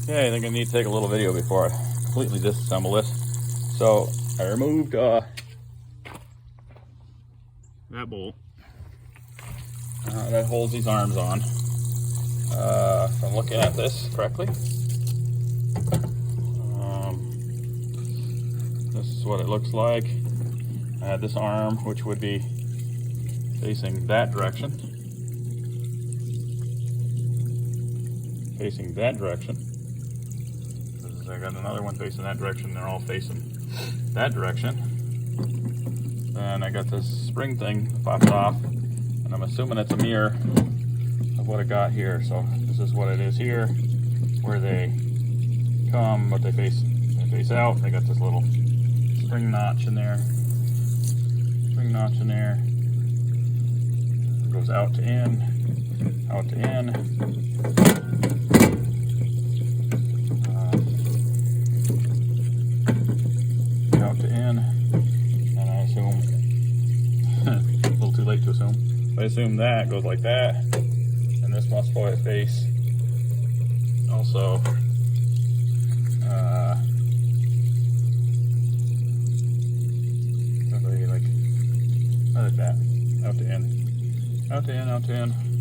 Okay, I think I need to take a little video before I completely disassemble this. So I removed that bolt that holds these arms on. If I'm looking at this correctly, this is what it looks like. I had this arm, which would be facing that direction. Facing that direction. I got another one facing that direction. They're all facing that direction. Then I got this spring thing that pops off, and I'm assuming it's a mirror of what I got here. So this is what it is here, where they come, but they face out. They got this little spring notch in there. Spring notch in there. It goes out to in, out to in. Out to in, and I assume a little too late to assume. I assume that goes like that, and this must face also like that, out to in, out to in, out to in.